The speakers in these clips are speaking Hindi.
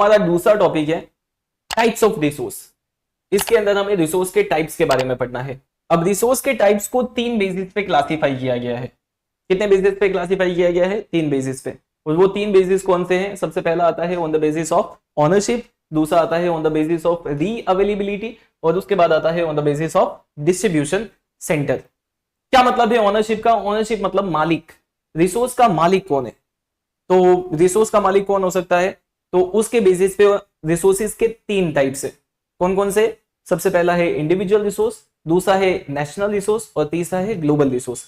हमारा दूसरा टॉपिक है टाइप्स ऑफ रिसोर्स। इसके अंदर हमें रिसोर्स के टाइप्स के बारे में पढ़ना है। अब रिसोर्स के टाइप्स को 3 बेसिस पे क्लासिफाई किया गया है। कितने बेसिस पे क्लासिफाई किया गया है? 3 बेसिस पे। और वो 3 बेसिस कौन से हैं? सबसे पहला आता है on the basis of ownership, दूसरा आता है ऑन द बेसिस ऑफ री अवेलेबिलिटी, और उसके बाद आता है on the basis of distribution centre. क्या मतलब है ऑनरशिप का? ऑनरशिप मतलब मालिक, रिसोर्स का मालिक कौन है। तो रिसोर्स का मालिक कौन हो सकता है? तो उसके बेसिस पे रिसोर्सेज के 3 टाइप्स है। कौन कौन से? सबसे पहला है इंडिविजुअल रिसोर्स, दूसरा है नेशनल रिसोर्स और तीसरा है ग्लोबल रिसोर्स।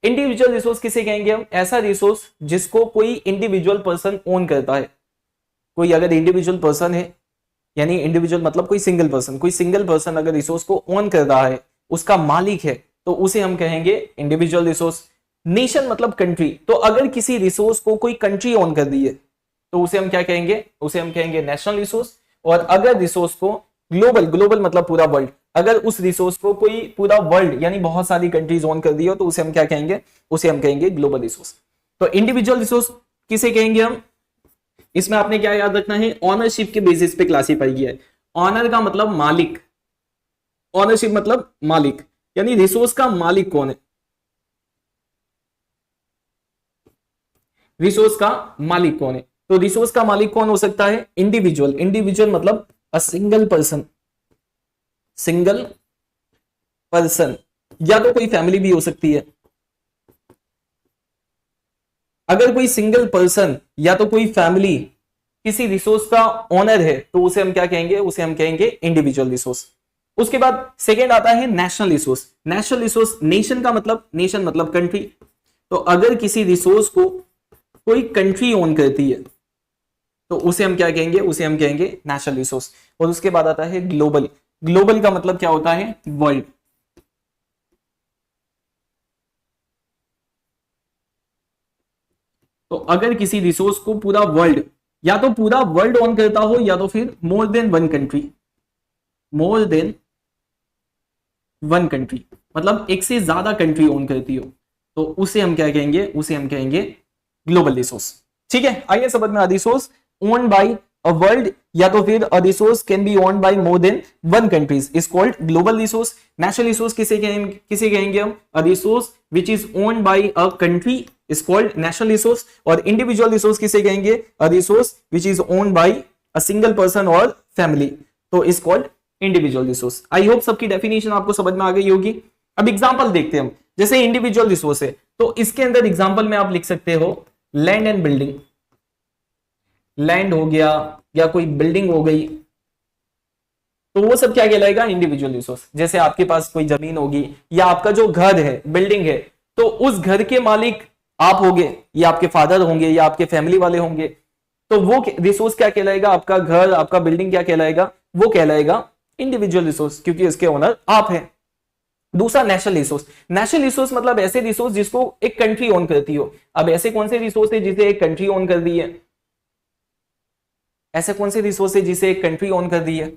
इंडिविजुअल रिसोर्स किसे कहेंगे हम? ऐसा रिसोर्स जिसको कोई इंडिविजुअल पर्सन ओन करता है। कोई अगर इंडिविजुअल पर्सन है, यानी इंडिविजुअल मतलब कोई सिंगल पर्सन अगर रिसोर्स को ओन कर रहा है, उसका मालिक है, तो उसे हम कहेंगे इंडिविजुअल रिसोर्स। नेशन मतलब कंट्री, तो अगर किसी रिसोर्स को कोई कंट्री ओन कर दी है तो उसे हम क्या कहेंगे? उसे हम कहेंगे नेशनल रिसोर्स। और अगर रिसोर्स को ग्लोबल मतलब पूरा वर्ल्ड, अगर उस रिसोर्स को कोई पूरा वर्ल्ड यानी बहुत सारी कंट्रीज ओन कर दी हो तो उसे हम क्या कहेंगे? उसे हम कहेंगे ग्लोबल रिसोर्स। तो इंडिविजुअल रिसोर्स किसे कहेंगे हम? इसमें आपने क्या याद रखना है? ऑनरशिप के बेसिस पे क्लासिफाई किया है। ऑनर का मतलब मालिक, ऑनरशिप मतलब मालिक, यानी रिसोर्स का मालिक कौन है। रिसोर्स का मालिक कौन है? तो रिसोर्स का मालिक कौन हो सकता है? इंडिविजुअल। इंडिविजुअल मतलब अ सिंगल पर्सन, या तो कोई फैमिली भी हो सकती है। अगर कोई सिंगल पर्सन या तो कोई फैमिली किसी रिसोर्स का ओनर है तो उसे हम क्या कहेंगे? उसे हम कहेंगे इंडिविजुअल रिसोर्स। उसके बाद सेकेंड आता है national resource. National resource, nation मतलब कंट्री। तो अगर किसी रिसोर्स को कोई कंट्री ओन करती है तो उसे हम क्या कहेंगे? उसे हम कहेंगे नेशनल रिसोर्स। और उसके बाद आता है ग्लोबल। ग्लोबल का मतलब क्या होता है? वर्ल्ड। तो अगर किसी रिसोर्स को पूरा वर्ल्ड, या तो पूरा वर्ल्ड ओन करता हो या तो फिर मोर देन वन कंट्री, मतलब एक से ज्यादा कंट्री ओन करती हो, तो उसे हम क्या कहेंगे? उसे हम कहेंगे ग्लोबल रिसोर्स। ठीक है, आइए समझ में। Resource owned by a world या तो फिर a resource can be owned by more than one countries is called global resource. National resource किसे कहेंगे हम? A resource which is owned by a country is called national resource. और इंडिविजुअल रिसोर्स किसे कहेंगे? A resource which is owned by a single person और फैमिली, तो is called individual resource. I hope सबकी डेफिनेशन आपको समझ में आ गई होगी। अब एग्जांपल देखते हैं हम। जैसे इंडिविजुअल रिसोर्स है तो इसके अंदर एग्जांपल में आप लिख सकते हो लैंड एंड बिल्डिंग। लैंड हो गया या कोई बिल्डिंग हो गई, तो वो सब क्या कहलाएगा? Individual resource. जैसे आपके पास कोई जमीन होगी या आपका जो घर है, बिल्डिंग है, तो उस घर के मालिक आप होंगे या आपके फादर होंगे या आपके फैमिली वाले होंगे, तो वो रिसोर्स क्या कहलाएगा? आपका घर, आपका बिल्डिंग क्या कहलाएगा? वो कहलाएगा इंडिविजुअल रिसोर्स, क्योंकि इसके ओनर आप हैं। दूसरा नेशनल रिसोर्स। नेशनल रिसोर्स मतलब ऐसे रिसोर्स जिसको एक कंट्री ओन करती हो। अब ऐसे कौन से रिसोर्स है जिसे एक कंट्री ओन कर दी है? ऐसे कौन से रिसोर्स है जिसे एक कंट्री ओन कर दी है?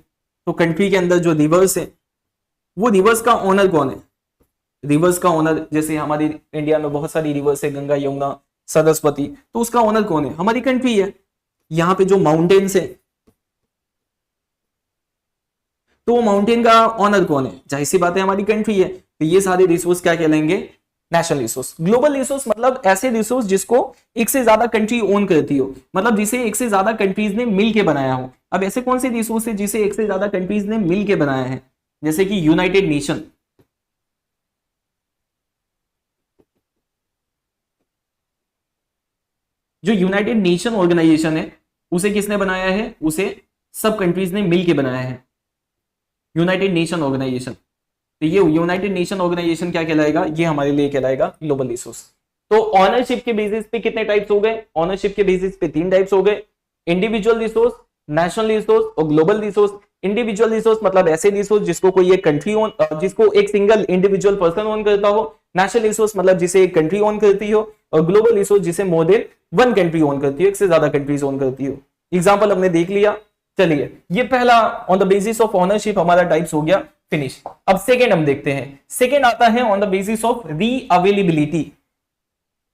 तो कंट्री के अंदर जो रिवर्स है, वो रिवर्स का ओनर कौन है? रिवर्स का ओनर, जैसे हमारी इंडिया में बहुत सारी रिवर्स है, गंगा, यमुना, सरस्वती, तो उसका ओनर कौन है? हमारी कंट्री है। यहां पे जो माउंटेन्स है, तो वो माउंटेन का ओनर कौन है? जाहिर सी बात है हमारी कंट्री है। तो ये सारे रिसोर्स क्या कहलाएंगे? National resource. ग्लोबल रिसोर्स मतलब ऐसे रिसोर्स जिसको एक से ज्यादा कंट्री ओन करती हो, मतलब जिसे एक से ज्यादा कंट्रीज ने मिलकर बनाया हो। अब ऐसे कौन से रिसोर्स है जिसे एक से ज्यादा कंट्रीज ने मिलकर बनाया है? जैसे कि यूनाइटेड नेशन। जो यूनाइटेड नेशन ऑर्गेनाइजेशन है उसे किसने बनाया है? उसे सब कंट्रीज ने मिलकर बनाया है, यूनाइटेड नेशन ऑर्गेनाइजेशन। तो ये यूनाइटेड नेशन ऑर्गेनाइजेशन क्या कहलाएगा? ये हमारे लिए कहलाएगा ग्लोबल रिसोर्स। तो ऑनरशिप के बेसिस पे कितने टाइप्स हो गए? ऑनरशिप के बेसिस पे 3 टाइप्स हो गए, इंडिविजुअल रिसोर्स, नेशनल रिसोर्स और ग्लोबल रिसोर्स। इंडिविजुअल रिसोर्स मतलब ऐसे रिसोर्स जिसको कोई एक कंट्री ओन, जिसको एक सिंगल इंडिविजुअल पर्सन ओन करता हो। नेशनल रिसोर्स मतलब जिसे एक कंट्री ओन करती हो। और ग्लोबल रिसोर्स जिसे more than one country own करती हो, एक से ज्यादा कंट्रीज ओन करती हो। एग्जाम्पल हमने देख लिया। चलिए, ये पहला on the basis of ownership हमारा टाइप्स हो गया फिनिश। अब सेकेंड हम देखते हैं। सेकेंड आता है ऑन द बेसिस ऑफ री अवेलेबिलिटी।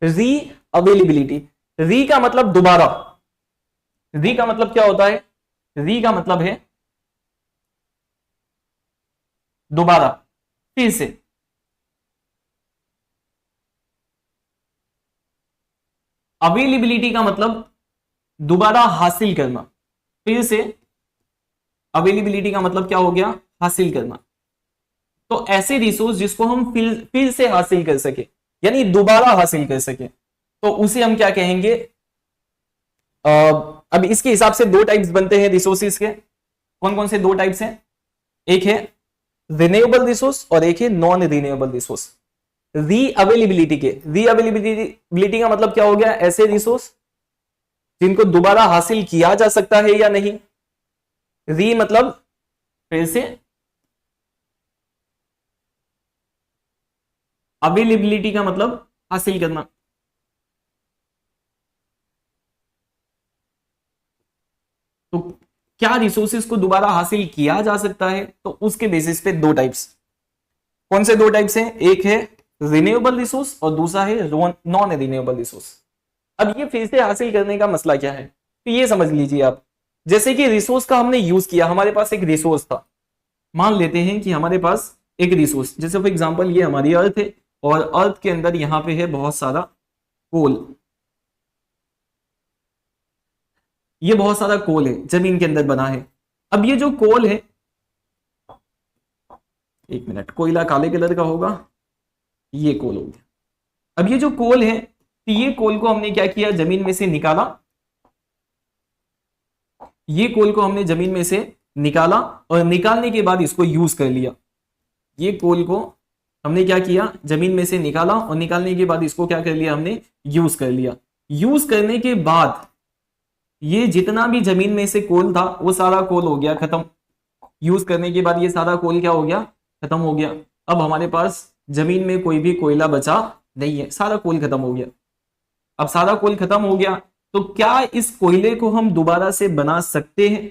री अवेलेबिलिटी, री का मतलब दोबारा। री का मतलब क्या होता है? री का मतलब है दोबारा, फिर से। अवेलेबिलिटी का मतलब दोबारा हासिल करना, फिर से। अवेलेबिलिटी का मतलब क्या हो गया? हासिल करना। तो ऐसे रिसोर्स जिसको हम फिर से हासिल कर सके, यानी दोबारा हासिल कर सके, तो उसे हम क्या कहेंगे? अब इसके हिसाब से दो टाइप्स बनते हैं रिसोर्सेज के। कौन कौन से दो टाइप्स हैं? एक है रिन्यूएबल रिसोर्स और एक है नॉन रिन्यूएबल रिसोर्स। रीअवेलेबिलिटी का मतलब क्या हो गया? ऐसे रिसोर्स जिनको दोबारा हासिल किया जा सकता है या नहीं। री मतलब फिर से, अवेलेबिलिटी का मतलब हासिल करना। तो क्या रिसोर्सेज को दोबारा हासिल किया जा सकता है? तो उसके बेसिस पे दो टाइप्स। कौन से दो टाइप्स हैं? एक है रिन्यूएबल रिसोर्स और दूसरा है नॉन रिन्यूएबल रिसोर्स। अब ये फिर से हासिल करने का मसला क्या है? तो ये समझ लीजिए आप, जैसे कि रिसोर्स का हमने यूज किया, हमारे पास एक रिसोर्स था। मान लेते हैं कि हमारे पास एक रिसोर्स, जैसे फॉर एग्जांपल ये हमारी अर्थ है और अर्थ के अंदर यहां पे है बहुत सारा कोल। ये बहुत सारा कोल है, जमीन के अंदर बना है। अब ये जो कोल है, एक मिनट, कोयला काले कलर का होगा, ये कोल हो गया। अब ये जो कोल है, तो ये कोल को हमने क्या किया? जमीन में से निकाला। ये कोल को हमने जमीन में से निकाला और निकालने के बाद इसको यूज कर लिया। ये कोल को हमने क्या किया? जमीन में से निकाला और निकालने के बाद इसको क्या कर लिया? हमने यूज कर लिया। यूज करने के बाद ये जितना भी जमीन में से कोल था वो सारा कोल हो गया खत्म। यूज करने के बाद ये सारा कोल क्या हो गया? खत्म हो गया। अब हमारे पास जमीन में कोई भी कोयला बचा नहीं है, सारा कोल खत्म हो गया। अब सारा कोल खत्म हो गया, तो क्या इस कोयले को हम दोबारा से बना सकते हैं?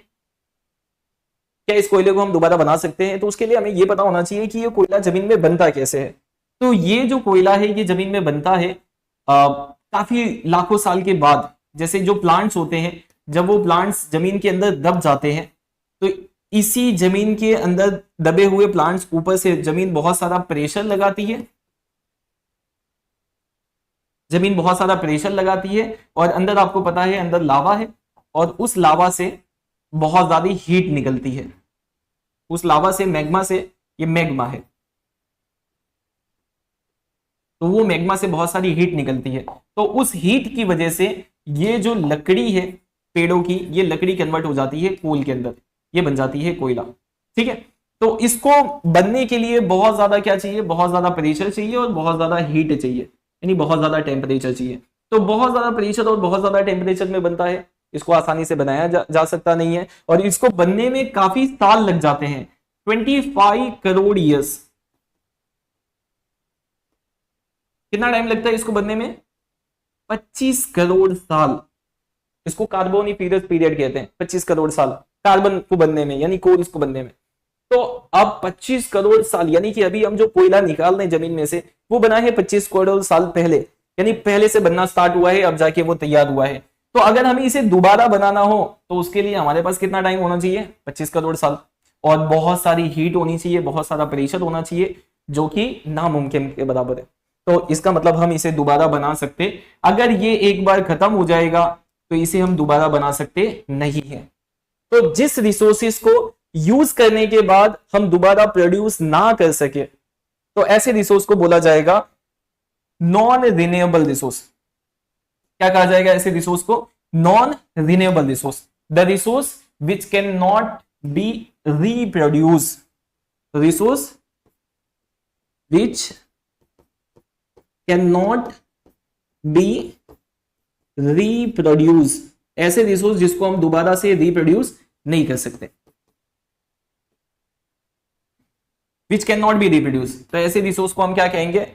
क्या इस कोयले को हम दोबारा बना सकते हैं? तो उसके लिए हमें यह पता होना चाहिए कि ये कोयला जमीन में बनता कैसे है। तो ये जो कोयला है ये जमीन में बनता है काफी लाखों साल के बाद। जैसे जो प्लांट्स होते हैं, जब वो प्लांट्स जमीन के अंदर दब जाते हैं, तो इसी जमीन के अंदर दबे हुए प्लांट्स, ऊपर से जमीन बहुत सारा प्रेशर लगाती है। जमीन बहुत सारा प्रेशर लगाती है और अंदर आपको पता है अंदर लावा है, और उस लावा से बहुत ज्यादा हीट निकलती है। उस लावा से, मैग्मा से, ये मैग्मा है, तो वो मैग्मा से बहुत सारी हीट निकलती है। तो उस हीट की वजह से ये जो लकड़ी है पेड़ों की, ये लकड़ी कन्वर्ट हो जाती है कोल के अंदर, ये बन जाती है कोयला। ठीक है, तो इसको बनने के लिए बहुत ज्यादा क्या चाहिए? बहुत ज्यादा प्रेशर चाहिए और बहुत ज्यादा हीट चाहिए, यानी बहुत ज्यादा टेम्परेचर चाहिए। तो बहुत ज्यादा प्रेशर और बहुत ज्यादा टेम्परेचर में बनता है, इसको आसानी से बनाया जा सकता नहीं है, और इसको बनने में काफी साल लग जाते हैं, 25 करोड़ ईयर्स। कितना टाइम लगता है इसको बनने में? 25 करोड़ साल। इसको कार्बोनिफेरस पीरियड कहते हैं, 25 करोड़ साल कार्बन को बनने में, यानी कोल को बनने में। तो अब 25 करोड़ साल, यानी कि अभी हम जो कोयला निकाल रहे हैं जमीन में से, वो बना है 25 करोड़ साल पहले, यानी पहले से बनना स्टार्ट हुआ है, अब जाके वो तैयार हुआ है। तो अगर हमें इसे दोबारा बनाना हो तो उसके लिए हमारे पास कितना टाइम होना चाहिए? 25 करोड़ साल, और बहुत सारी हीट होनी चाहिए, बहुत सारा प्रेशर होना चाहिए, जो कि नामुमकिन के बराबर है। तो इसका मतलब हम इसे दोबारा बना सकते, अगर ये एक बार खत्म हो जाएगा तो इसे हम दोबारा बना सकते नहीं है। तो जिस रिसोर्सेस को यूज करने के बाद हम दोबारा प्रोड्यूस ना कर सके, तो ऐसे रिसोर्स को बोला जाएगा नॉन रिन्यूएबल रिसोर्स। क्या कहा जाएगा ऐसे रिसोर्स को? Non renewable resource, the resource which can not be reproduce, resource which can not be reproduce, ऐसे रिसोर्स जिसको हम दोबारा से रीप्रोड्यूस नहीं कर सकते, which can not be reproduce. तो ऐसे रिसोर्स को हम क्या कहेंगे?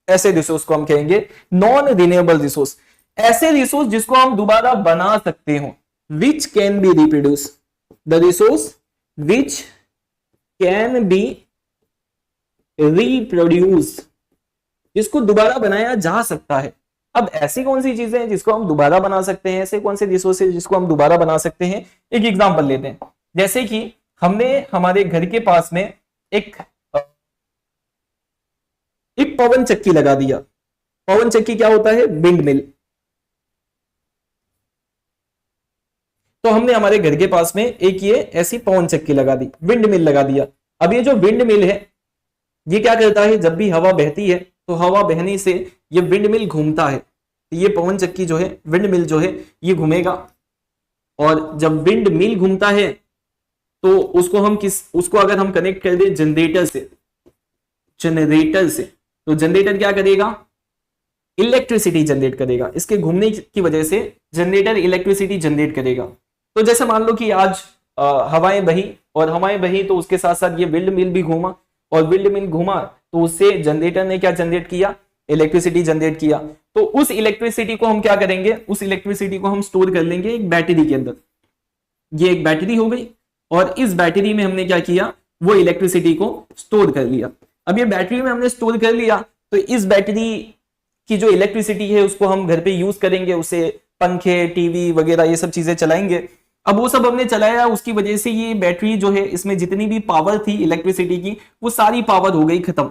ऐसे रिसोर्स को हम कहेंगे नॉन रिन्यूएबल रिसोर्स। ऐसे रिसोर्स जिसको हम दोबारा बना सकते हो, which can be reproduce, the resource which can be reproduce, जिसको दोबारा बनाया जा सकता है। अब ऐसी कौन सी चीजें हैं जिसको हम दोबारा बना सकते हैं, ऐसे कौन से रिसोर्सेज जिसको हम दोबारा बना सकते हैं? एक एग्जांपल लेते हैं, जैसे कि हमने हमारे घर के पास में एक पवन चक्की लगा दिया। पवन चक्की क्या होता है? Wind mill. तो हमने हमारे घर के पास में एक ये ऐसी पवन चक्की लगा दी, विंड मिल लगा दिया। अब ये जो विंड मिल है ये क्या करता है? जब भी हवा बहती है तो हवा बहने से ये विंड मिल घूमता है, ये पवन चक्की जो है, विंड मिल जो है, ये घूमेगा। और जब विंड मिल घूमता है तो उसको अगर हम कनेक्ट कर दे जनरेटर से, तो जनरेटर क्या करेगा? इलेक्ट्रिसिटी जनरेट करेगा। इसके घूमने की वजह से जनरेटर इलेक्ट्रिसिटी जनरेट करेगा। तो जैसे मान लो कि आज हवाएं बही, और हवाएं बही तो उसके साथ साथ ये विंड मिल भी घूमा, और विंड मिल घूमा तो उससे जनरेटर ने क्या जनरेट किया? इलेक्ट्रिसिटी जनरेट किया। तो उस इलेक्ट्रिसिटी को हम क्या करेंगे? उस इलेक्ट्रिसिटी को हम स्टोर कर लेंगे एक बैटरी के अंदर। ये एक बैटरी हो गई, और इस बैटरी में हमने क्या किया? वो इलेक्ट्रिसिटी को स्टोर कर लिया। अब ये बैटरी में हमने स्टोर कर लिया, तो इस बैटरी की जो इलेक्ट्रिसिटी है उसको हम घर पे यूज करेंगे, उसे पंखे, टीवी वगैरह ये सब चीजें चलाएंगे। अब वो सब हमने चलाया, उसकी वजह से ये बैटरी जो है, इसमें जितनी भी पावर थी इलेक्ट्रिसिटी की, वो सारी पावर हो गई खत्म,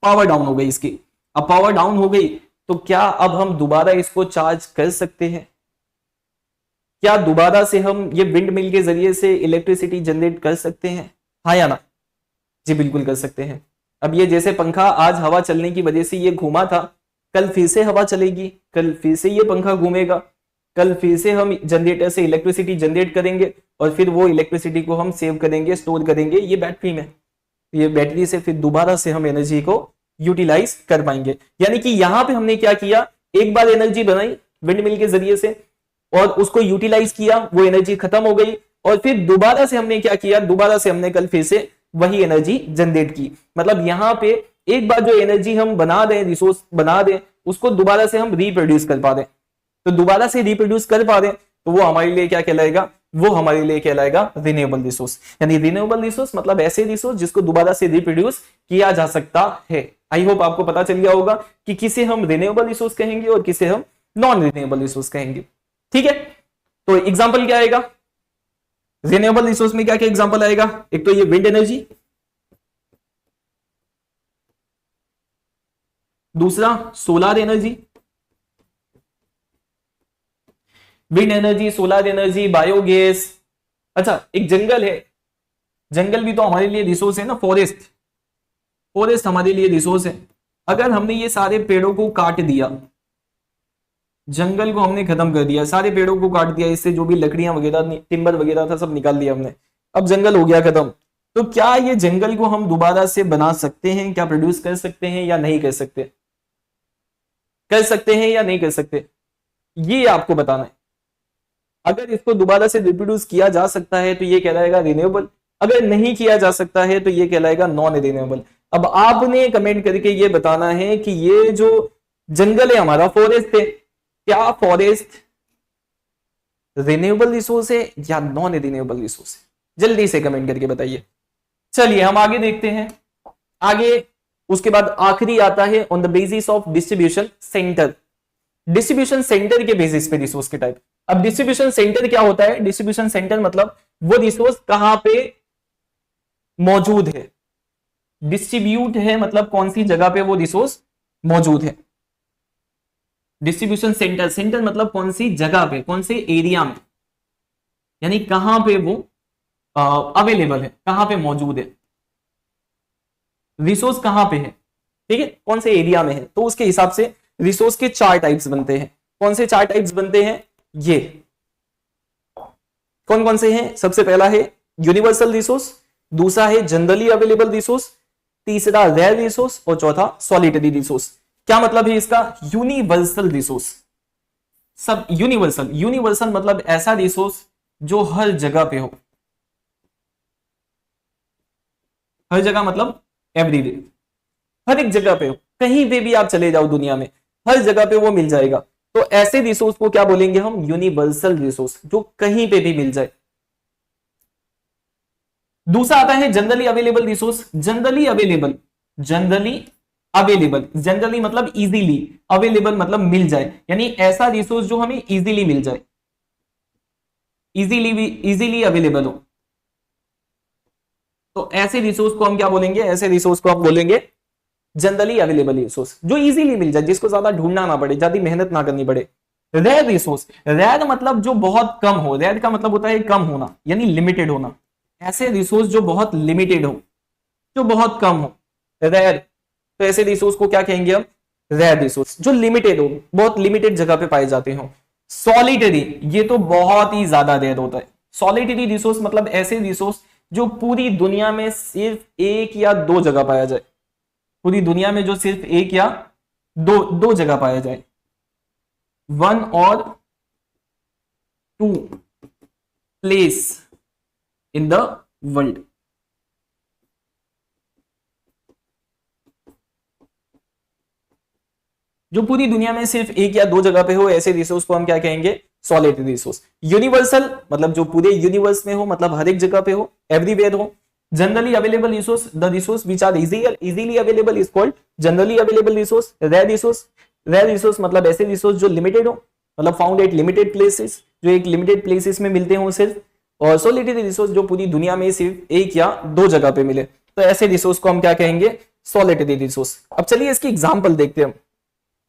पावर डाउन हो गई इसकी। अब पावर डाउन हो गई तो क्या अब हम दोबारा इसको चार्ज कर सकते हैं? क्या दोबारा से हम ये विंड मिल के जरिए से इलेक्ट्रिसिटी जनरेट कर सकते हैं? हाँ या ना? जी बिल्कुल कर सकते हैं। अब ये जैसे पंखा आज हवा चलने की वजह से ये घूमा था, कल फिर से हवा चलेगी, कल फिर से ये पंखा घूमेगा, कल फिर से हम जनरेटर से इलेक्ट्रिसिटी जनरेट करेंगे, और फिर वो इलेक्ट्रिसिटी को हम सेव करेंगे, स्टोर करेंगे ये बैटरी में। ये बैटरी से फिर दोबारा से हम एनर्जी को यूटिलाइज कर पाएंगे। यानी कि यहां पे हमने क्या किया? एक बार एनर्जी बनाई विंड मिल के जरिए से, और उसको यूटिलाइज किया, वो एनर्जी खत्म हो गई, और फिर दोबारा से हमने क्या किया? दोबारा से हमने कल फिर से वही एनर्जी जनरेट की। मतलब यहां पे एक बार जो एनर्जी हम बना दें, रिसोर्स बना दें, उसको दोबारा से हम रिप्रोड्यूस कर पा दें। तो दोबारा से रिप्रोड्यूस कर पा दें तो वो हमारे लिए क्या कहलाएगा? वो हमारे लिए कहलाएगा रिन्यूएबल रिसोर्स। यानी रिन्यूएबल रिसोर्स मतलब ऐसे रिसोर्स जिसको दोबारा से रिप्रोड्यूस किया जा सकता है। आई होप आपको पता चल गया होगा कि किसे हम रिन्यूएबल रिसोर्स कहेंगे और किसे हम नॉन रिन्यूएबल रिसोर्स कहेंगे। ठीक है, तो एग्जांपल क्या आएगा? रिन्यूएबल रिसोर्स में क्या क्या एग्जांपल आएगा? एक तो ये विंड एनर्जी, दूसरा solar energy, wind energy, solar energy, biogas. अच्छा, एक जंगल है, जंगल भी तो हमारे लिए रिसोर्स है ना, फॉरेस्ट, फॉरेस्ट हमारे लिए रिसोर्स है। अगर हमने ये सारे पेड़ों को काट दिया, जंगल को हमने खत्म कर दिया, सारे पेड़ों को काट दिया, इससे जो भी लकड़ियां वगैरह, टिम्बर वगैरह था सब निकाल दिया हमने, अब जंगल हो गया खत्म। तो क्या ये जंगल को हम दोबारा से बना सकते हैं? क्या प्रोड्यूस कर सकते हैं या नहीं कर सकते? कर सकते हैं या नहीं कर सकते, ये आपको बताना है। अगर इसको दोबारा से रिप्रोड्यूस किया जा सकता है तो ये कहलाएगा रिन्यूएबल, अगर नहीं किया जा सकता है तो ये कहलाएगा नॉन रिन्यूएबल। अब आपने कमेंट करके ये बताना है कि ये जो जंगल है हमारा, फॉरेस्ट है, क्या फॉरेस्ट रिन्यूएबल रिसोर्स है या नॉन रिन्यूएबल रिसोर्स है? जल्दी से कमेंट करके बताइए। चलिए हम आगे देखते हैं। आगे उसके बाद आखिरी आता है on the basis of distribution centre. Distribution centre के बेसिस पे रिसोर्स के टाइप। अब डिस्ट्रीब्यूशन सेंटर क्या होता है? डिस्ट्रीब्यूशन सेंटर मतलब वो रिसोर्स कहां पे मौजूद है, डिस्ट्रीब्यूट है मतलब कौन सी जगह पे वो रिसोर्स मौजूद है। डिस्ट्रीब्यूशन सेंटर, सेंटर मतलब कौन सी जगह पे, कौन से एरिया में, यानी कहां पे वो अवेलेबल है, कहां पे मौजूद है, रिसोर्स कहां पे है, ठीक है, कौन से एरिया में है। तो उसके हिसाब से रिसोर्स के 4 टाइप्स बनते हैं। कौन से 4 टाइप्स बनते हैं? ये कौन कौन से हैं? सबसे पहला है यूनिवर्सल रिसोर्स, दूसरा है जनरली अवेलेबल रिसोर्स, तीसरा रेयर रिसोर्स, और चौथा सॉलिटरी रिसोर्स। क्या मतलब है इसका? यूनिवर्सल रिसोर्स, सब यूनिवर्सल, यूनिवर्सल मतलब ऐसा रिसोर्स जो हर जगह पे हो, हर जगह मतलब एवरीडे, हर एक जगह पे हो, कहीं पे भी आप चले जाओ दुनिया में, हर जगह पे वो मिल जाएगा। तो ऐसे रिसोर्स को क्या बोलेंगे हम? यूनिवर्सल रिसोर्स, जो कहीं पे भी मिल जाए। दूसरा आता है generally available resource. Generally available, generally available, generally मतलब इजीली, अवेलेबल मतलब मिल जाए, यानी ऐसा रिसोर्स जो हमें इजीली मिल जाए, इजीली अवेलेबल हो। तो ऐसे रिसोर्स को हम क्या बोलेंगे, ऐसे रिसोर्स को हम बोलेंगे जनरली अवेलेबल रिसोर्स, जो इजीली मिल जाए, जिसको ज्यादा ढूंढना ना पड़े, ज्यादा मेहनत ना करनी पड़े। रेयर रिसोर्स, रेयर मतलब जो बहुत कम हो, रेयर का मतलब होता है कम होना, यानी लिमिटेड होना। ऐसे रिसोर्स जो बहुत लिमिटेड हो, जो बहुत कम हो, रेयर। तो ऐसे रिसोर्स को क्या कहेंगे हम, रेयर रिसोर्स, जो लिमिटेड हो, बहुत लिमिटेड जगह पे पाए जाते हो। सॉलिटरी, ये तो बहुत ही ज्यादा रेयर होता है। सॉलिटरी रिसोर्स मतलब ऐसे रिसोर्स जो पूरी दुनिया में सिर्फ एक या दो जगह पाया जाए, पूरी दुनिया में जो सिर्फ एक या दो दो जगह पाया जाए, वन और two place in the world. जो पूरी दुनिया में सिर्फ एक या दो जगह पे हो, ऐसे रिसोर्स को हम क्या कहेंगे, सॉलिटरी रिसोर्स। यूनिवर्सल मतलब जो पूरे यूनिवर्स में हो, मतलब हर एक जगह पे हो, एवरीवेयर हो। Generally available resource, the resource which are easily available is called generally available resource. Rare resource, rare resource मतलब ऐसे रिसोर्स जो लिमिटेड हो, मतलब फाउंड एट लिमिटेड प्लेसेस, जो एक लिमिटेड प्लेसेस में मिलते हो सिर्फ। और सॉलिटरी रिसोर्स जो पूरी दुनिया में सिर्फ एक या दो जगह पे मिले, तो ऐसे रिसोर्स को हम क्या कहेंगे, सॉलिटरी रिसोर्स। अब चलिए इसकी एग्जांपल देखते हैं हम।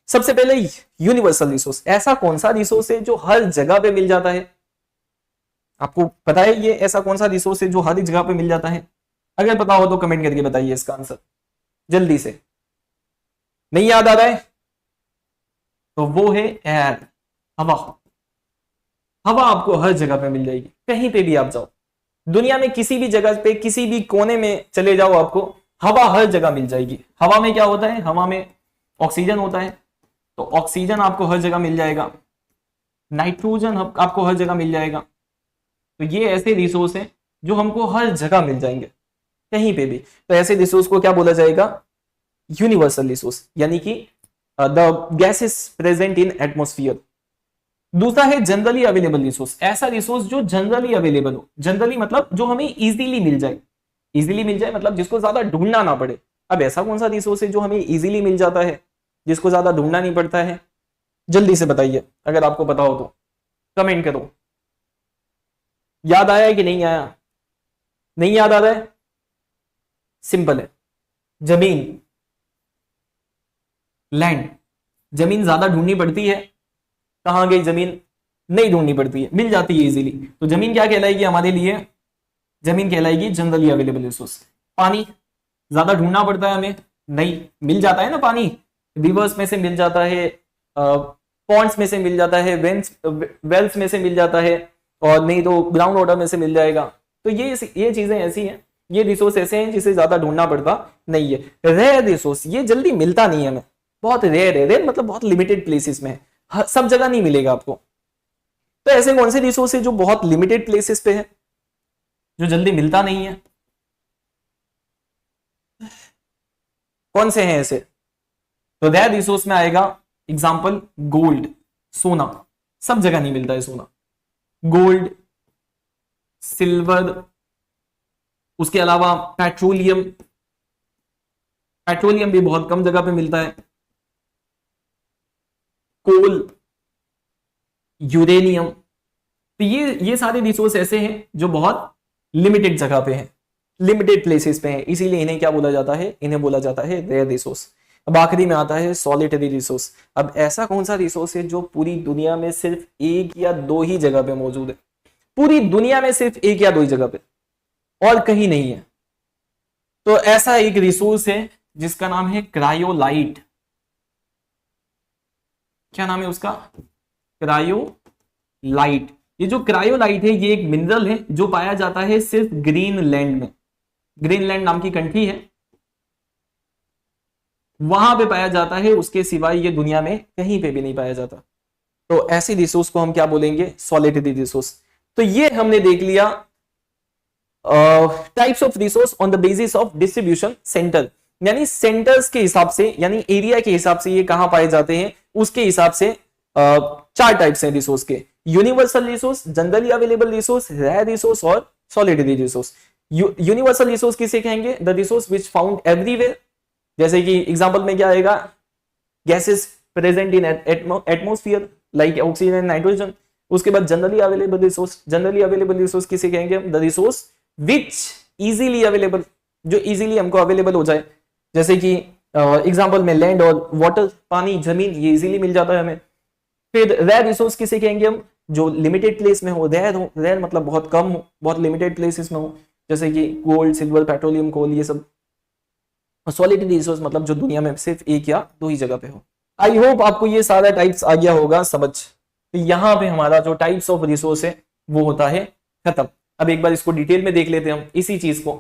सबसे पहले यूनिवर्सल रिसोर्स, ऐसा कौन सा रिसोर्स है जो हर जगह पे मिल जाता है, आपको पता है ये ऐसा कौन सा रिसोर्स है जो हर जगह पे मिल जाता है? अगर पता हो तो कमेंट करके बताइए इसका आंसर जल्दी से। नहीं याद आ रहा है तो वो है एयर, हवा। हवा आपको हर जगह पे मिल जाएगी, कहीं पे भी आप जाओ, दुनिया में किसी भी जगह पे, किसी भी कोने में चले जाओ, आपको हवा हर जगह मिल जाएगी। हवा में क्या होता है, हवा में ऑक्सीजन होता है, तो ऑक्सीजन आपको हर जगह मिल जाएगा, नाइट्रोजन आपको हर जगह मिल जाएगा। तो ये ऐसे रिसोर्स हैं जो हमको हर जगह मिल जाएंगे, कहीं पे भी। तो ऐसे रिसोर्स को क्या बोला जाएगा, यूनिवर्सल रिसोर्स, यानी कि the gases present in atmosphere. दूसरा है जनरली अवेलेबल रिसोर्स, ऐसा रिसोर्स जो जनरली अवेलेबल हो। जनरली मतलब जो हमें इजीली मिल जाए, इजीली मिल जाए मतलब जिसको ज्यादा ढूंढना ना पड़े। अब ऐसा कौन सा रिसोर्स है जो हमें इजीली मिल जाता है, जिसको ज्यादा ढूंढना नहीं पड़ता है? जल्दी से बताइए, अगर आपको पता हो तो कमेंट करो। याद आया है कि नहीं आया? नहीं याद आ रहा है? सिंपल है, जमीन, लैंड। जमीन ज्यादा ढूंढनी पड़ती है, कहां गई जमीन? नहीं ढूंढनी पड़ती है, मिल जाती है इजीली। तो जमीन क्या कहलाएगी हमारे लिए, जमीन कहलाएगी जनरली अवेलेबल रिसोर्स। पानी ज्यादा ढूंढना पड़ता है हमें? नहीं, मिल जाता है ना पानी, रिवर्स में से मिल जाता है, पॉन्ड्स में से मिल जाता है, वेल्स में से मिल जाता है, और नहीं तो ग्राउंड वाटर में से मिल जाएगा। तो ये चीजें ऐसी हैं, ये रिसोर्स ऐसे हैं जिसे ज्यादा ढूंढना पड़ता नहीं है। रेयर रिसोर्स, ये जल्दी मिलता नहीं है हमें, बहुत रेयर है। रेयर मतलब बहुत लिमिटेड प्लेसेस में है, सब जगह नहीं मिलेगा आपको। तो ऐसे कौन से रिसोर्स है जो बहुत लिमिटेड प्लेसेस पे है, जो जल्दी मिलता नहीं है? कौन से हैं ऐसे? तो रेयर रिसोर्स में आएगा एग्जांपल गोल्ड, सोना। सब जगह नहीं मिलता है सोना, गोल्ड, सिल्वर, उसके अलावा पेट्रोलियम, पेट्रोलियम भी बहुत कम जगह पे मिलता है, कोल, यूरेनियम। तो ये सारे रिसोर्स ऐसे हैं जो बहुत लिमिटेड जगह पे हैं, लिमिटेड प्लेसेस पे हैं, इसीलिए इन्हें क्या बोला जाता है, इन्हें बोला जाता है रेयर रिसोर्स। अब आखिरी में आता है सॉलिटरी रिसोर्स। अब ऐसा कौन सा रिसोर्स है जो पूरी दुनिया में सिर्फ एक या दो ही जगह पे मौजूद है, पूरी दुनिया में सिर्फ एक या दो ही जगह पे, और कहीं नहीं है? तो ऐसा एक रिसोर्स है जिसका नाम है क्रायोलाइट। क्या नाम है उसका? क्रायोलाइट। ये जो क्रायोलाइट है ये एक मिनरल है जो पाया जाता है सिर्फ ग्रीनलैंड में। ग्रीनलैंड नाम की कंट्री है, वहां पे पाया जाता है, उसके सिवाय ये दुनिया में कहीं पे भी नहीं पाया जाता। तो ऐसे रिसोर्स को हम क्या बोलेंगे, सॉलिटरी रिसोर्स। तो ये हमने देख लिया types of resource on the basis of distribution centre, यानी सेंटर्स के हिसाब से, यानी एरिया के हिसाब से ये कहां पाए जाते हैं, उसके हिसाब से चार टाइप्स हैं रिसोर्स के: universal resource, generally available resource, rare resource और सॉलिटरी रिसोर्स। यूनिवर्सल रिसोर्स किसे कहेंगे? The resource which found everywhere, जैसे कि एग्जांपल में क्या आएगा, gases present in atmosphere like oxygen and nitrogen. उसके बाद generally available resource, generally available resource किसे कहेंगे हम, the resource which easily available, जो इजीली हमको अवेलेबल हो जाए, जैसे कि एग्जांपल में लैंड और वाटर, पानी, जमीन, ये इजीली मिल जाता है हमें। फिर रेयर रिसोर्स किसे कहेंगे हम, जो लिमिटेड प्लेस में हो, रेयर हो, रेयर मतलब बहुत कम हो, बहुत लिमिटेड प्लेसेस में हो, जैसे कि गोल्ड, सिल्वर, पेट्रोलियम, कोल, ये सब। सॉलिड रिसोर्स मतलब जो दुनिया में सिर्फ एक या दो ही जगह पे हो। आई होप आपको ये सारा टाइप्स आ गया होगा समझ। तो यहां पे हमारा जो टाइप्स ऑफ रिसोर्स है वो होता है खत्म। अब एक बार इसको डिटेल में देख लेते हैं हम इसी चीज को।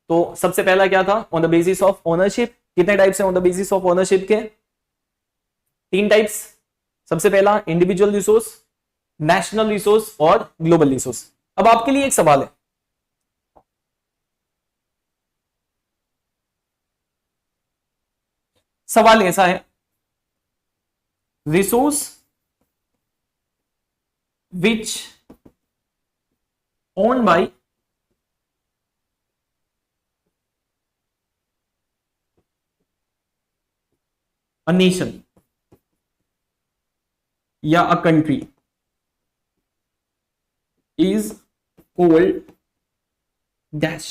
तो सबसे पहला क्या था, on the basis of ownership. कितने टाइप्स हैं on the basis of ownership के, तीन टाइप्स। सबसे पहला इंडिविजुअल रिसोर्स, नेशनल रिसोर्स और ग्लोबल रिसोर्स। अब आपके लिए एक सवाल है, सवाल ऐसा है, resource which owned by a nation या a country is called dash.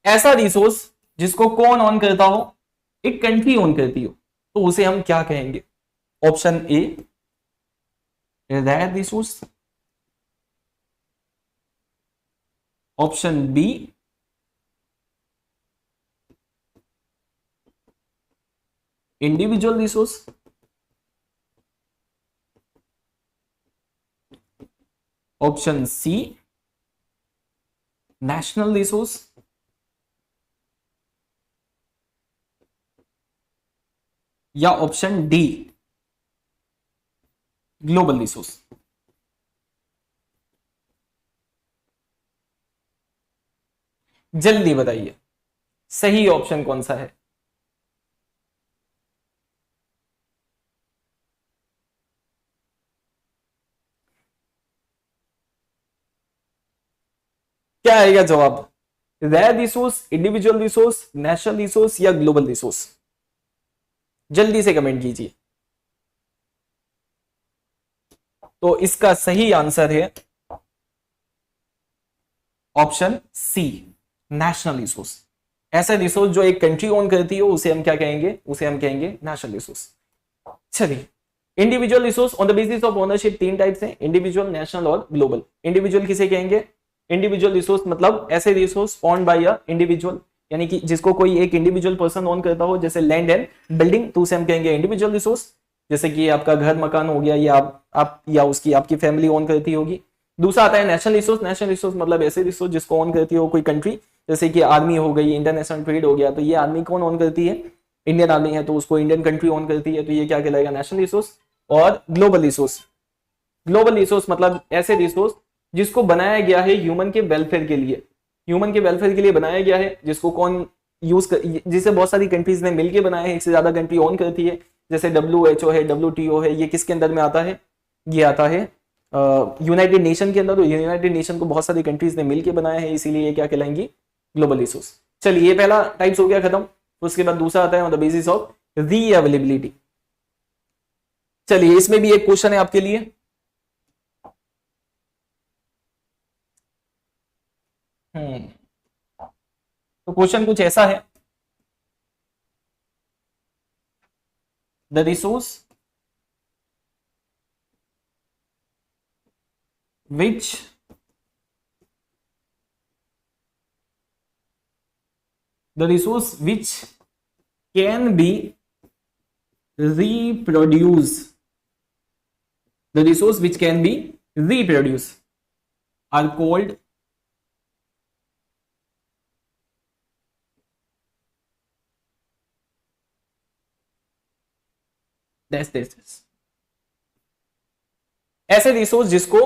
ऐसा रिसोर्स जिसको कौन ऑन करता हो, एक कंट्री ऑन करती हो, तो उसे हम क्या कहेंगे। Option A rare resource, option B individual resource, option C national resource, या ऑप्शन डी ग्लोबल रिसोर्स। जल्दी बताइए सही ऑप्शन कौन सा है। क्या आएगा जवाब, rare resource, individual resource, national resource या ग्लोबल रिसोर्स। जल्दी से कमेंट कीजिए। तो इसका सही आंसर है ऑप्शन सी नेशनल रिसोर्स। ऐसा रिसोर्स जो एक कंट्री ओन करती हो उसे हम क्या कहेंगे, उसे हम कहेंगे नेशनल रिसोर्स। चलिए, individual resource on the basis of ownership तीन टाइप्स हैं, इंडिविजुअल, नेशनल और ग्लोबल। इंडिविजुअल किसे कहेंगे, इंडिविजुअल रिसोर्स मतलब ऐसे resource own by a individual, यानी कि जिसको कोई एक इंडिविजुअल पर्सन ओन करता हो, जैसे लैंड एंड बिल्डिंग, तो उसे हम कहेंगे इंडिविजुअल रिसोर्स। जैसे कि आपका घर मकान हो गया, या आप या उसकी आपकी फैमिली ओन करती होगी। दूसरा आता है नेशनल रिसोर्स। नेशनल रिसोर्स मतलब ऐसे रिसोर्स जिसको ओन करती हो कोई कंट्री, जैसे कि आर्मी हो गई, इंटरनेशनल ट्रेड हो गया, तो ये आर्मी कौन ओन करती है, इंडियन आर्मी है, तो उसको इंडियन कंट्री ओन करती है, तो ये क्या कहलाएगा, नेशनल रिसोर्स। और ग्लोबल रिसोर्स, ग्लोबल रिसोर्स मतलब ऐसे रिसोर्स जिसको बनाया गया है ह्यूमन के वेलफेयर के लिए, ह्यूमन के वेलफेयर के लिए बनाया गया है, जिसको कौन यूज कर, जिसे बहुत सारी कंट्रीज ने मिलकर बनाया है, एक से ज्यादा कंट्री ओन करती है, जैसे WHO है, WTO है, ये किसके अंदर में आता है, ये आता है यूनाइटेड नेशन के अंदर। तो यूनाइटेड नेशन को बहुत सारी कंट्रीज ने मिलकर बनाया है, इसीलिए ये क्या कहलाएंगी, ग्लोबल रिसोर्स। चलिए, ये पहला टाइप्स हो गया खत्म। उसके बाद दूसरा आता है ऑन द बेसिस ऑफ री अवेलेबिलिटी। चलिए, इसमें भी एक क्वेश्चन है आपके लिए। तो क्वेश्चन कुछ ऐसा है, the resource which the resource which can be reproduced, the resource which can be reproduced are called this। ऐसे रिसोर्स जिसको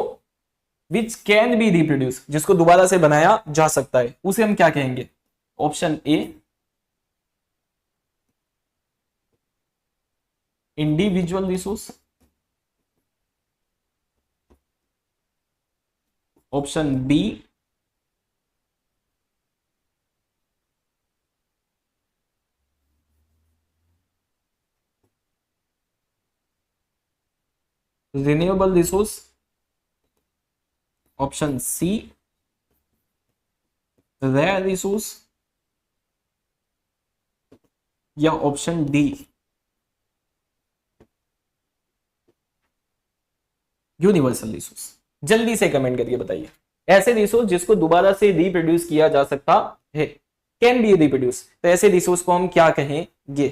विच कैन बी रिप्रोड्यूस, जिसको दोबारा से बनाया जा सकता है, उसे हम क्या कहेंगे। Option A individual resource, option B renewable resource, option C rare resource, या ऑप्शन डी यूनिवर्सल रिसोर्स। जल्दी से कमेंट करके बताइए, ऐसे रिसोर्स जिसको दोबारा से रिप्रोड्यूस किया जा सकता है, कैन बी रिप्रोड्यूस, तो ऐसे रिसोर्स को हम क्या कहेंगे?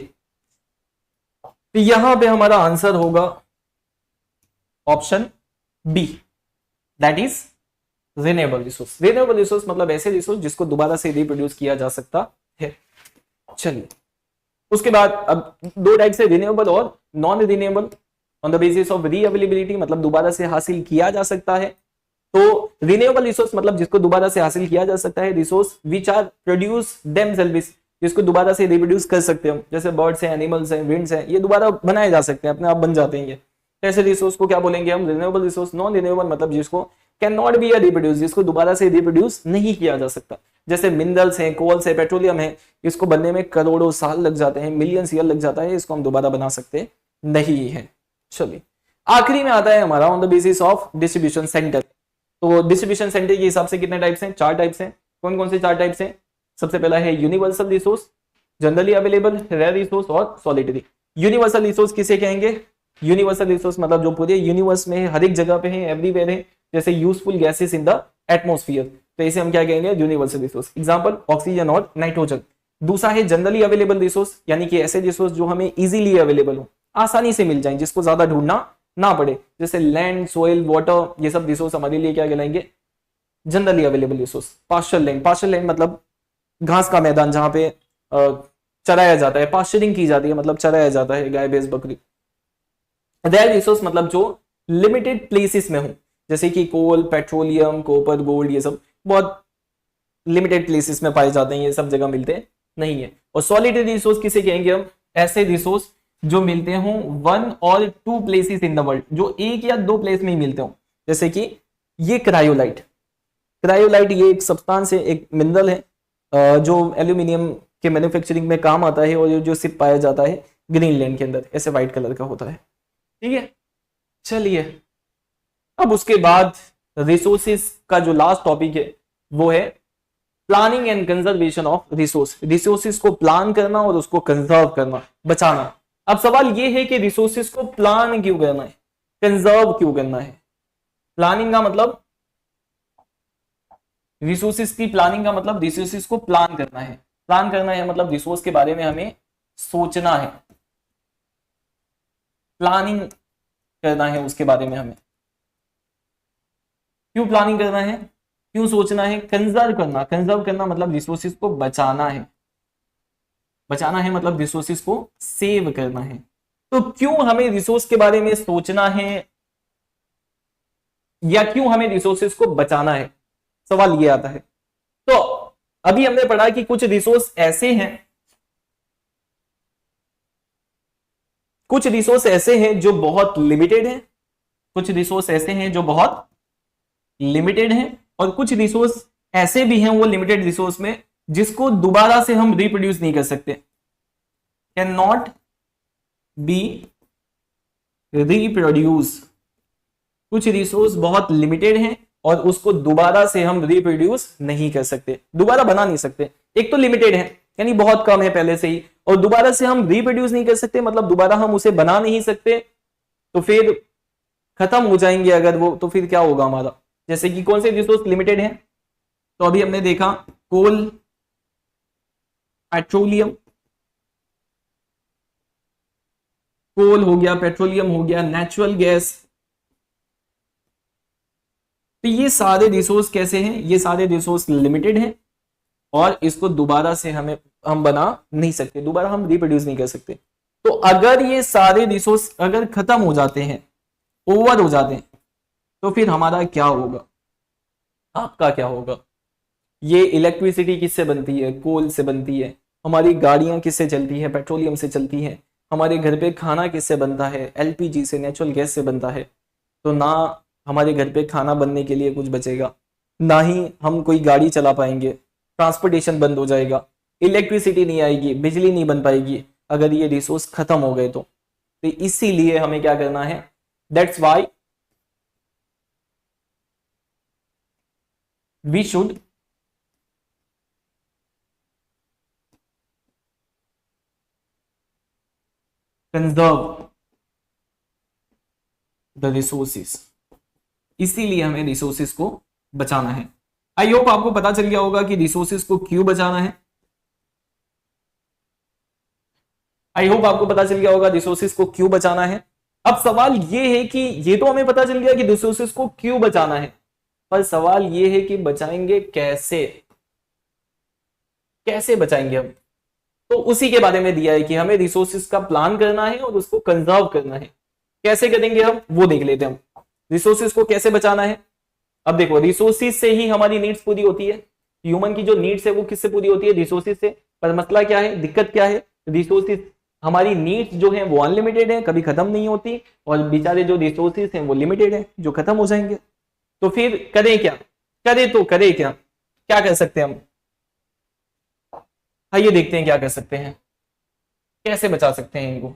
तो यहां पे हमारा आंसर होगा option B, that is renewable resource. Renewable resource मतलब ऐसे रिसोर्स जिसको दोबारा से रिप्रोड्यूस किया जा सकता है। चलिए, उसके बाद अब दो टाइप से, रिन्यूएबल और non renewable on the basis of री अवेलेबिलिटी, मतलब दोबारा से हासिल किया जा सकता है। तो रिन्यूएबल रिसोर्स मतलब जिसको दोबारा से हासिल किया जा सकता है, resource which are produce themselves, जिसको दोबारा से रिप्रोड्यूस कर सकते हो, जैसे बर्ड्स हैं, एनिमल्स हैं, विंड्स हैं, ये दोबारा बनाए जा सकते हैं, अपने आप बन जाते हैं ये। ऐसे रिसोर्स को क्या बोलेंगे हम? Renewable resource. नॉन रिन्यूएबल मतलब जिसको कैन नॉट बी रिप्रोड्यूस, जिसको दोबारा से रिप्रोड्यूस नहीं किया जा सकता, जैसे मिनरल्स हैं, कोल्स है, पेट्रोलियम है, इसको बनने में करोड़ों साल लग जाते हैं, मिलियंस ईयर लग जाता है, इसको हम दोबारा बना सकते नहीं है। चलिए, आखिरी में आता है हमारा on the basis of distribution centre. तो डिस्ट्रीब्यूशन सेंटर के हिसाब से कितने टाइप्स हैं? 4 टाइप्स हैं। कौन कौन से 4 टाइप्स हैं? सबसे पहला है universal resource, generally available, rare resource और सॉलिटरी। यूनिवर्सल रिसोर्स किसे कहेंगे? यूनिवर्सल रिसोर्स मतलब जो पूरे यूनिवर्स में हर एक जगह पे है, एवरीवेयर है, जैसे useful gases in the atmosphere, तो इसे हम क्या कहेंगे? Universal resource. एग्जांपल ऑक्सीजन और नाइट्रोजन। दूसरा है जनरली अवेलेबल रिसोर्स, यानी कि ऐसे रिसोर्स जो हमें इजीली अवेलेबल हो, आसानी से मिल जाए, जिसको ज्यादा ढूंढना ना पड़े, जैसे लैंड, सोइल, वाटर, ये सब रिसोर्स हमारे लिए क्या कहलाएंगे? Generally available resource. Pasture land, pasture land मतलब घास का मैदान जहां पे चराया जाता है, पास्चरिंग की जाती है, मतलब चराया जाता है गाय, भैंस, बकरी। रेयर रिसोर्स मतलब जो लिमिटेड प्लेसेस में हो, जैसे कि कोल, पेट्रोलियम, कॉपर, गोल्ड, ये सब बहुत लिमिटेड प्लेसेस में पाए जाते हैं, ये सब जगह मिलते नहीं है। और सॉलिटरी रिसोर्स किसे कहेंगे हम? ऐसे रिसोर्स जो मिलते हों 1 और 2 प्लेसेस इन द वर्ल्ड, जो एक या 2 प्लेस में ही मिलते हों, जैसे कि ये क्रायोलाइट। क्रायोलाइट ये एक सब्सटेंस है, एक मिनरल है जो एल्यूमिनियम के मैन्युफैक्चरिंग में काम आता है, और जो सिर्फ पाया जाता है ग्रीनलैंड के अंदर, ऐसे व्हाइट कलर का होता है। ठीक है, चलिए, अब उसके बाद रिसोर्सेस का जो लास्ट टॉपिक है वो है planning and conservation of resource. Resources को प्लान करना और उसको कंजर्व करना, बचाना। अब सवाल ये है कि रिसोर्सेस को प्लान क्यों करना है, कंजर्व क्यों करना है? प्लानिंग का मतलब, रिसोर्सेस की प्लानिंग का मतलब रिसोर्सेस को प्लान करना है। प्लान करना है मतलब रिसोर्स के बारे में हमें सोचना है, प्लानिंग करना है उसके बारे में हमें। क्यों प्लानिंग करना है, क्यों सोचना है? कंजर्व करना, कंजर्व करना मतलब रिसोर्सेस को बचाना है, बचाना है मतलब रिसोर्सेस को सेव करना है। तो क्यों हमें रिसोर्स के बारे में सोचना है, या क्यों हमें रिसोर्सेस को बचाना है? सवाल ये आता है। तो अभी हमने पढ़ा कि कुछ रिसोर्स ऐसे हैं, कुछ रिसोर्स ऐसे हैं जो बहुत लिमिटेड हैं, कुछ रिसोर्स ऐसे हैं जो बहुत लिमिटेड हैं, और कुछ रिसोर्स ऐसे भी हैं वो लिमिटेड रिसोर्स में जिसको दोबारा से हम रिप्रोड्यूस नहीं कर सकते, कैन नॉट बी रिप्रोड्यूस। कुछ रिसोर्स बहुत लिमिटेड हैं और उसको दोबारा से हम रिप्रोड्यूस नहीं कर सकते, दोबारा बना नहीं सकते। एक तो लिमिटेड है यानी बहुत कम है पहले से ही, और दोबारा से हम रिप्रोड्यूस नहीं कर सकते मतलब दोबारा हम उसे बना नहीं सकते, तो फिर खत्म हो जाएंगे अगर वो, तो फिर क्या होगा हमारा? जैसे कि कौन से रिसोर्स लिमिटेड हैं? तो अभी हमने देखा कोल, पेट्रोलियम, कोल हो गया, पेट्रोलियम हो गया, नेचुरल गैस। तो ये सारे रिसोर्स कैसे हैं? ये सारे रिसोर्स लिमिटेड हैं और इसको दोबारा से हम बना नहीं सकते, दोबारा हम रिप्रोड्यूस नहीं कर सकते। तो अगर ये सारे रिसोर्स अगर खत्म हो जाते हैं, ओवर हो जाते हैं, तो फिर हमारा क्या होगा? आपका क्या होगा? ये इलेक्ट्रिसिटी किससे बनती है? कोल से बनती है। हमारी गाड़ियां किससे चलती है? पेट्रोलियम से चलती है। हमारे घर पे खाना किससे बनता है? एलपीजी से, नेचुरल गैस से बनता है। तो ना हमारे घर पे खाना बनने के लिए कुछ बचेगा, ना ही हम कोई गाड़ी चला पाएंगे, ट्रांसपोर्टेशन बंद हो जाएगा, इलेक्ट्रिसिटी नहीं आएगी, बिजली नहीं बन पाएगी अगर ये रिसोर्स खत्म हो गए तो इसीलिए हमें क्या करना है? That's why we should conserve the resources, इसीलिए हमें रिसोर्सेस को बचाना है। आई होप आपको पता चल गया होगा कि रिसोर्सेस को क्यों बचाना है। आई होप आपको पता चल गया होगा रिसोर्सेस को क्यों बचाना है। अब सवाल ये है कि ये तो हमें पता चल गया कि रिसोर्सेस को क्यों बचाना है, पर सवाल ये है कि बचाएंगे कैसे, कैसे बचाएंगे हम। तो उसी के बारे में दिया है कि हमें रिसोर्सेस का प्लान करना है और उसको कंजर्व करना है। कैसे करेंगे हम वो देख लेते हैं। हम रिसोर्सेस को कैसे बचाना है। अब देखो, रिसोर्सेस से ही हमारी नीड्स पूरी होती है। ह्यूमन की जो नीड्स है वो किससे पूरी होती है, रिसोर्सेस से। पर मसला क्या है, दिक्कत क्या है, रिसोर्सेस, हमारी नीड्स जो है वो अनलिमिटेड है, कभी खत्म नहीं होती, और बेचारे जो रिसोर्सेस हैं वो लिमिटेड है, जो खत्म हो जाएंगे। तो फिर करें क्या, करें तो करें क्या, क्या कर सकते हैं हम। आइए देखते हैं क्या कर सकते हैं, कैसे बचा सकते हैं इनको।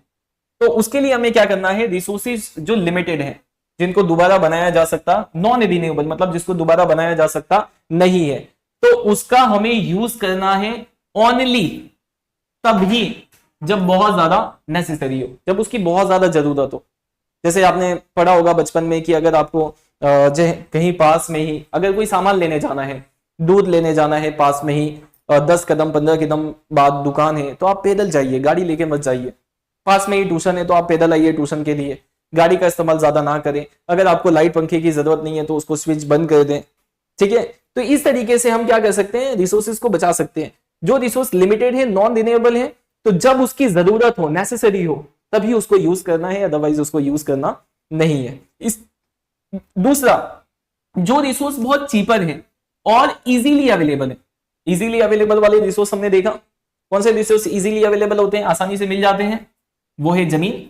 तो उसके लिए हमें क्या करना है, रिसोर्सेज जो लिमिटेड है, जिनको दोबारा बनाया जा सकता, नॉन रिन्यूएबल मतलब जिसको दोबारा बनाया जा सकता नहीं है, तो उसका हमें यूज करना है ओनली तभी जब बहुत ज्यादा नेसेसरी हो, जब उसकी बहुत ज्यादा जरूरत हो। जैसे आपने पढ़ा होगा बचपन में कि अगर आपको कहीं पास में ही अगर कोई सामान लेने जाना है, दूध लेने जाना है, पास में ही 10 कदम 15 कदम बाद दुकान है, तो आप पैदल जाइए, गाड़ी लेके मत जाइए। पास में ही ट्यूशन है तो आप पैदल आइए ट्यूशन के लिए, गाड़ी का इस्तेमाल ज्यादा ना करें। अगर आपको लाइट पंखे की जरूरत नहीं है तो उसको स्विच बंद कर दें, ठीक है। तो इस तरीके से हम क्या कर सकते हैं, रिसोर्सेज को बचा सकते हैं। जो रिसोर्स लिमिटेड है, नॉन रिन्यूएबल है, तो जब उसकी जरूरत हो, नेसेसरी हो, तभी उसको यूज करना है, अदरवाइज उसको यूज करना नहीं है। इस दूसरा, जो रिसोर्स बहुत चीपर है और इजीली अवेलेबल है, इजीली अवेलेबल वाले रिसोर्स हमने देखा, कौन से रिसोर्स इजीली अवेलेबल होते हैं, आसानी से मिल जाते हैं, वो है जमीन,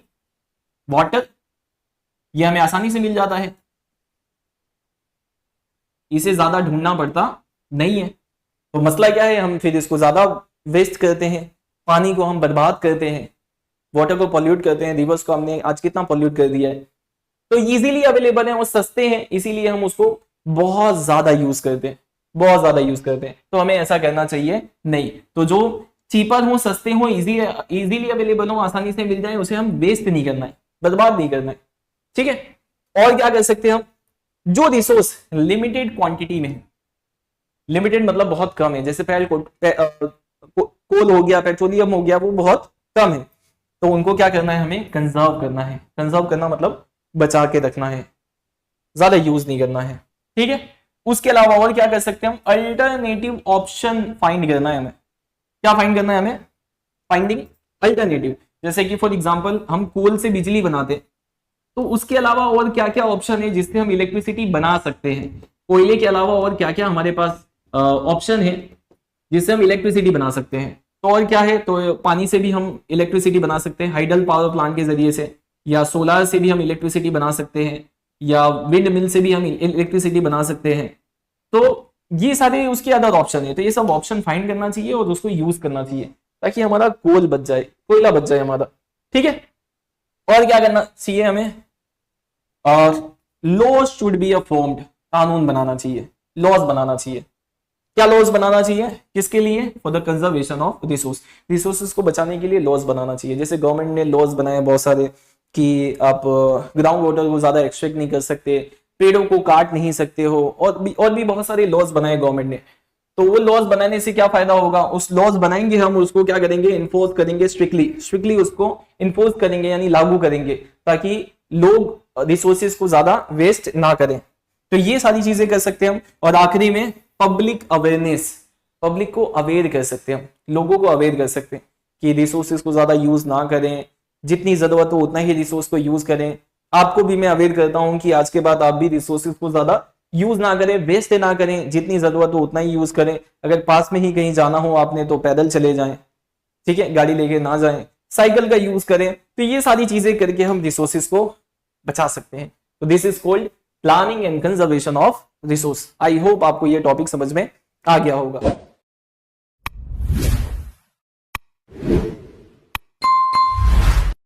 वाटर, ये हमें आसानी से मिल जाता है, इसे ज्यादा ढूंढना पड़ता नहीं है। तो मसला क्या है, हम फिर इसको ज्यादा वेस्ट करते हैं, पानी को हम बर्बाद करते हैं, वाटर को पॉल्यूट करते हैं, रिवर्स को हमने आज कितना पॉल्यूट कर दिया है। तो इजीली अवेलेबल है और सस्ते हैं, इसीलिए हम उसको बहुत ज्यादा यूज करते हैं, बहुत ज्यादा यूज करते हैं। तो हमें ऐसा करना चाहिए नहीं। तो जो चीपर हो, सस्ते हो, इजीली अवेलेबल हो, आसानी से मिल जाए, उसे हम वेस्ट नहीं करना है, बर्बाद नहीं करना है, ठीक है। और क्या कर सकते हैं हम, जो रिसोर्स लिमिटेड क्वांटिटी में है, लिमिटेड मतलब बहुत कम है, जैसे कोल हो गया, पेट्रोलियम हो गया, वो बहुत कम है, तो उनको क्या करना है, हमें कंजर्व करना है। कंजर्व करना मतलब बचा के रखना है, ज्यादा यूज नहीं करना है, ठीक है। उसके अलावा और क्या कर सकते हैं हम, अल्टरनेटिव ऑप्शन फाइंड करना है हमें। क्या फाइंड करना है हमें, फाइंडिंग अल्टरनेटिव। जैसे कि फॉर एग्जांपल हम कोल से बिजली बनाते हैं, तो उसके अलावा और क्या क्या ऑप्शन है जिससे हम इलेक्ट्रिसिटी बना सकते हैं। कोयले के अलावा और क्या क्या हमारे पास ऑप्शन है जिससे हम इलेक्ट्रिसिटी बना सकते हैं। तो और क्या है, तो पानी से भी हम इलेक्ट्रिसिटी बना सकते हैं, हाइडल पावर प्लांट के जरिए से, या सोलर से भी हम इलेक्ट्रिसिटी बना सकते हैं, या विंड मिल से भी हम इलेक्ट्रिसिटी बना सकते हैं। तो ये सारे उसके अदर ऑप्शन है। तो ये सब ऑप्शन फाइंड करना चाहिए और उसको यूज करना चाहिए, ताकि हमारा कोल बच जाए, कोयला बच जाए हमारा, ठीक है। और क्या करना चाहिए हमें, और लॉज शुड बी फॉर्म्ड, कानून बनाना चाहिए, लॉज बनाना चाहिए। क्या लॉज बनाना चाहिए, किसके लिए, for the conservation of resource, resources को बचाने के लिए लॉज बनाना चाहिए। जैसे गवर्नमेंट ने लॉज बनाए बहुत सारे कि आप ग्राउंड वाटर को ज्यादा एक्सट्रैक्ट नहीं कर सकते, पेड़ों को काट नहीं सकते हो, और भी बहुत सारे लॉज बनाए गवर्नमेंट ने। तो वो लॉज बनाने से क्या फायदा होगा, उस लॉज बनाएंगे हम, उसको क्या करेंगे, इन्फोर्स करेंगे, स्ट्रिक्टली उसको इन्फोर्स करेंगे, यानी लागू करेंगे, ताकि लोग रिसोर्सेज को ज्यादा वेस्ट ना करें। तो ये सारी चीजें कर सकते हैं हम। और आखिरी में पब्लिक अवेयरनेस, पब्लिक को अवेयर कर सकते हैं हम, लोगों को अवेयर कर सकते हैं कि रिसोर्सेज को ज्यादा यूज ना करें, जितनी जरूरत हो उतना ही रिसोर्स को यूज करें। आपको भी मैं अवेयर करता हूं कि आज के बाद आप भी रिसोर्सेज को ज्यादा यूज ना करें, वेस्ट ना करें, जितनी जरूरत हो उतना ही यूज करें। अगर पास में ही कहीं जाना हो आपने तो पैदल चले जाएं, ठीक है, गाड़ी लेके ना जाएं, साइकिल का यूज करें। तो ये सारी चीजें करके हम रिसोर्सेज को बचा सकते हैं। तो this is called planning and conservation of resource. I hope आपको ये टॉपिक समझ में आ गया होगा।